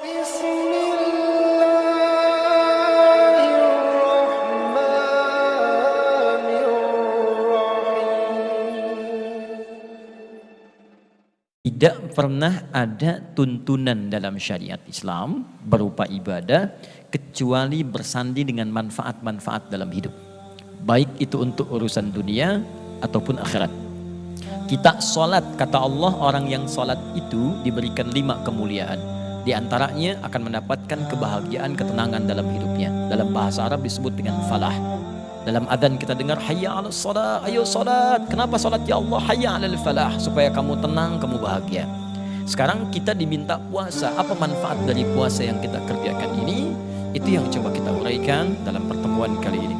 Tidak pernah ada tuntunan dalam syariat Islam berupa ibadah kecuali bersandi dengan manfaat-manfaat dalam hidup. Baik itu untuk urusan dunia ataupun akhirat. Kita sholat, kata Allah, orang yang sholat itu diberikan 5 kemuliaan. Di antaranya akan mendapatkan kebahagiaan, ketenangan dalam hidupnya. Dalam bahasa Arab disebut dengan falah. Dalam adzan kita dengar hayya 'alas shalah, ayo salat. Kenapa salat ya Allah? Hayya 'alal falah, supaya kamu tenang, kamu bahagia. Sekarang kita diminta puasa. Apa manfaat dari puasa yang kita kerjakan ini? Itu yang coba kita uraikan dalam pertemuan kali ini.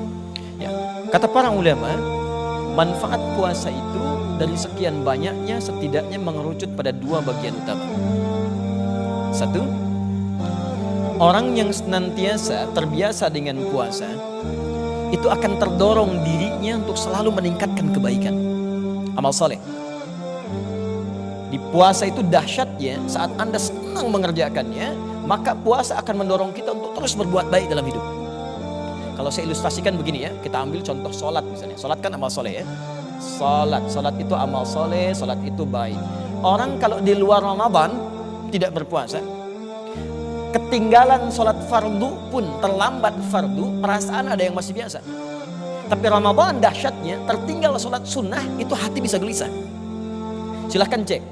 Ya, kata para ulama, manfaat puasa itu dari sekian banyaknya setidaknya mengerucut pada 2 bagian utama. 1, orang yang senantiasa terbiasa dengan puasa itu akan terdorong dirinya untuk selalu meningkatkan kebaikan, amal soleh. Di puasa itu dahsyatnya, saat Anda senang mengerjakannya, maka puasa akan mendorong kita untuk terus berbuat baik dalam hidup. Kalau saya ilustrasikan begini ya, kita ambil contoh sholat misalnya. Sholat kan amal soleh ya. Sholat itu amal soleh, sholat itu baik. Orang kalau di luar Ramadan tidak berpuasa, ketinggalan sholat fardu pun, terlambat fardu, perasaan ada yang masih biasa. Tapi Ramadan dahsyatnya, tertinggal sholat sunnah itu hati bisa gelisah. Silahkan cek,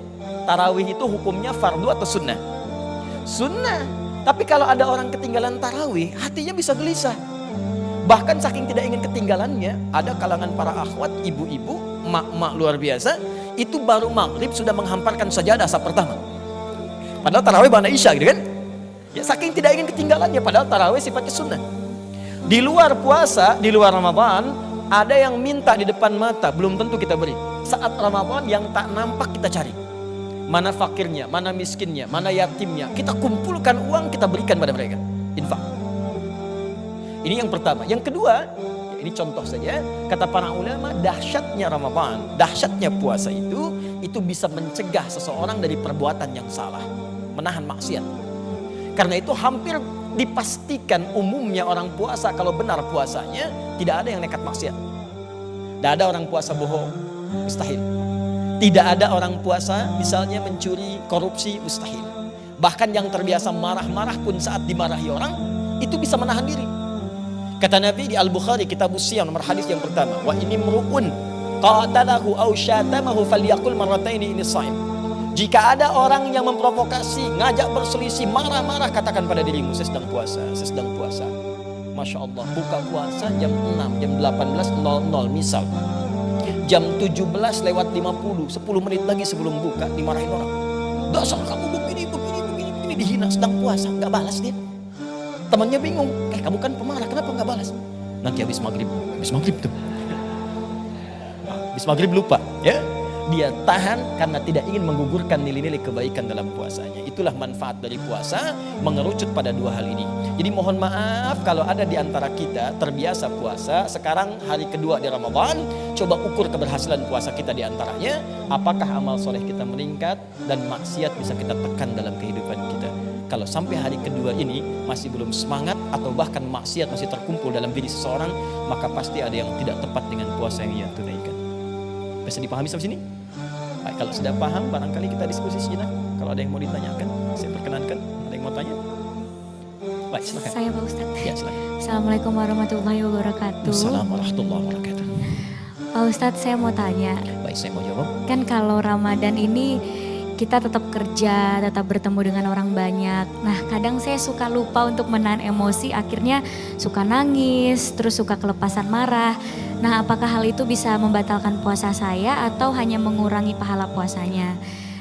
tarawih itu hukumnya fardu atau sunnah? Sunnah. Tapi kalau ada orang ketinggalan tarawih, hatinya bisa gelisah. Bahkan saking tidak ingin ketinggalannya, ada kalangan para akhwat, ibu-ibu, mak-mak luar biasa, itu baru maghrib sudah menghamparkan sajadah saat pertama. Padahal tarawih ba'da isya gitu kan? Ya, saking tidak ingin ketinggalannya, padahal tarawih sifatnya sunnah. Di luar puasa, di luar Ramadan, ada yang minta di depan mata, belum tentu kita beri. Saat Ramadan yang tak nampak kita cari. Mana fakirnya, mana miskinnya, mana yatimnya. Kita kumpulkan uang, kita berikan pada mereka. Infak. Ini yang pertama. Yang kedua, ini contoh saja, kata para ulama, dahsyatnya Ramadan, dahsyatnya puasa itu bisa mencegah seseorang dari perbuatan yang salah, menahan maksiat. Karena itu hampir dipastikan umumnya orang puasa kalau benar puasanya tidak ada yang nekat maksiat. Tidak ada orang puasa bohong, mustahil. Tidak ada orang puasa misalnya mencuri, korupsi, mustahil. Bahkan yang terbiasa marah-marah pun saat dimarahi orang itu bisa menahan diri. Kata Nabi di Al-Bukhari kitab Siyam nomor hadis yang pertama, wa ini mru'un qatalahu aw syatamahu falyaqul marrataini ini shaim. Jika ada orang yang memprovokasi, ngajak berselisih, marah-marah, katakan pada dirimu, saya sedang puasa, saya sedang puasa. Masya Allah, buka puasa jam 6, jam 18.00 misal. Jam 17:50, 10 menit lagi sebelum buka, dimarahin orang. Dasar kamu begini, dihina, sedang puasa, nggak balas dia. Temannya bingung, kamu kan pemarah, kenapa nggak balas? Nanti habis maghrib tuh. Habis maghrib lupa, ya. Dia tahan karena tidak ingin menggugurkan nilai-nilai kebaikan dalam puasanya. Itulah manfaat dari puasa, mengerucut pada 2 hal ini. Jadi mohon maaf kalau ada di antara kita terbiasa puasa, sekarang hari kedua di Ramadan, coba ukur keberhasilan puasa kita di antaranya. Apakah amal soleh kita meningkat dan maksiat bisa kita tekan dalam kehidupan kita. Kalau sampai hari kedua ini masih belum semangat atau bahkan maksiat masih terkumpul dalam diri seseorang, maka pasti ada yang tidak tepat dengan puasa yang ia tunaikan. Bisa dipahami sampai sini? Baik, kalau sudah paham, barangkali kita diskusi sejenak. Kalau ada yang mau ditanyakan, saya perkenankan. Ada yang mau tanya? Baik, silakan. Saya Pak Ustadz. Ya, silakan. Assalamualaikum warahmatullahi wabarakatuh. Assalamualaikum warahmatullahi wabarakatuh. Pak Ustadz, saya mau tanya. Baik, saya mau jawab. Kan kalau Ramadan ini kita tetap kerja, tetap bertemu dengan orang banyak. Nah, kadang saya suka lupa untuk menahan emosi, akhirnya suka nangis, terus suka kelepasan marah. Nah, apakah hal itu bisa membatalkan puasa saya atau hanya mengurangi pahala puasanya?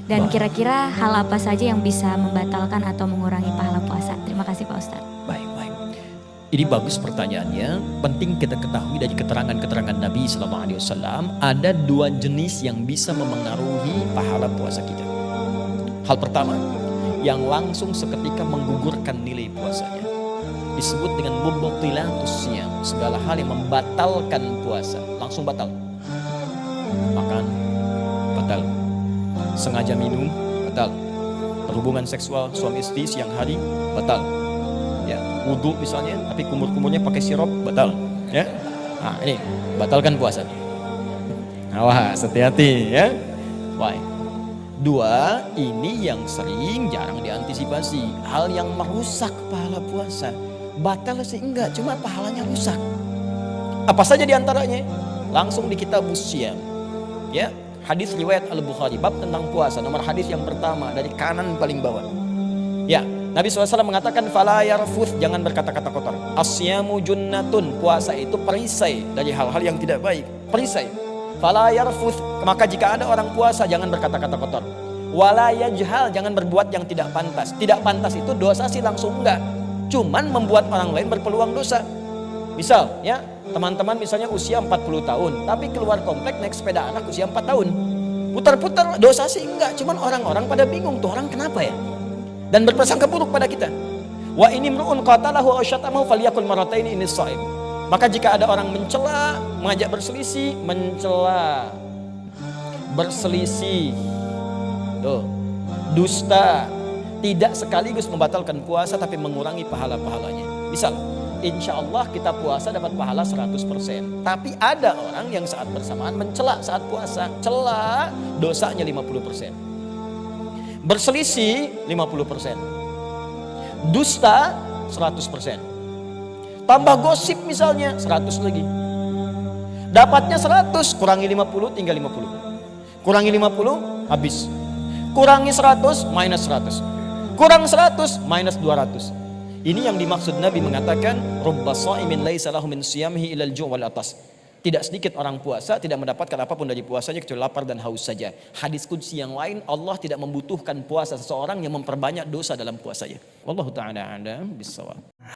Dan kira-kira hal apa saja yang bisa membatalkan atau mengurangi pahala puasa? Terima kasih Pak Ustadz. Baik. Ini bagus pertanyaannya. Penting kita ketahui dari keterangan-keterangan Nabi SAW, ada 2 jenis yang bisa memengaruhi pahala puasa kita. Hal pertama, yang langsung seketika menggugurkan nilai puasanya, disebut dengan mubtilatus syiyam, segala hal yang membatalkan puasa, langsung batal. Makan, batal. Sengaja minum, batal. berhubungan seksual suami istri siang hari batal. Ya, wudu misalnya tapi kumur-kumurnya pakai sirup batal. Ya. Nah, ini batalkan puasa. Awas, hati-hati ya. Why? Dua, ini yang sering jarang diantisipasi. Hal yang merusak pahala puasa. Batal sih enggak, cuma pahalanya rusak. Apa saja diantaranya? Langsung di kitab Syiyam. Ya, hadis riwayat Al-Bukhari bab tentang puasa. Nomor hadis yang pertama dari kanan paling bawah. Ya, Nabi SAW mengatakan fala yarfuth, jangan berkata-kata kotor. Asyamu junnatun, puasa itu perisai dari hal-hal yang tidak baik. Perisai. Fala yarfuth, maka jika ada orang puasa jangan berkata-kata kotor. Wala yajhal, jangan berbuat yang tidak pantas. Tidak pantas itu dosa sih langsung enggak. Cuman membuat orang lain berpeluang dosa. Misal ya, teman-teman misalnya usia 40 tahun, tapi keluar komplek naik sepeda anak usia 4 tahun. Putar-putar, dosa sih enggak, cuman orang-orang pada bingung tuh orang kenapa ya? Dan berprasangka buruk pada kita. Wa ini mru'un qatalahu aw syatamahu falyakul marrataini inis shaim. Maka jika ada orang mencela, mengajak berselisih, mencela, berselisih, tuh, dusta, tidak sekaligus membatalkan puasa tapi mengurangi pahala-pahalanya. Misal, insya Allah kita puasa dapat pahala 100%. Tapi ada orang yang saat bersamaan mencela saat puasa. Cela dosanya 50%. Berselisih 50%. Dusta 100%. Tambah gosip misalnya 100 lagi. Dapatnya 100, kurangi 50 tinggal 50. Kurangi 50 habis. Kurangi 100 minus 100. Kurang 100 minus 200. Ini yang dimaksud Nabi mengatakan rubba shaimin laisa lahu min siyamihi ilal ju' wal atas. Tidak sedikit orang puasa tidak mendapatkan apapun dari puasanya kecuali lapar dan haus saja. Hadis qudsi yang lain, Allah tidak membutuhkan puasa seseorang yang memperbanyak dosa dalam puasanya. Wallahu taala a'lam bissawab.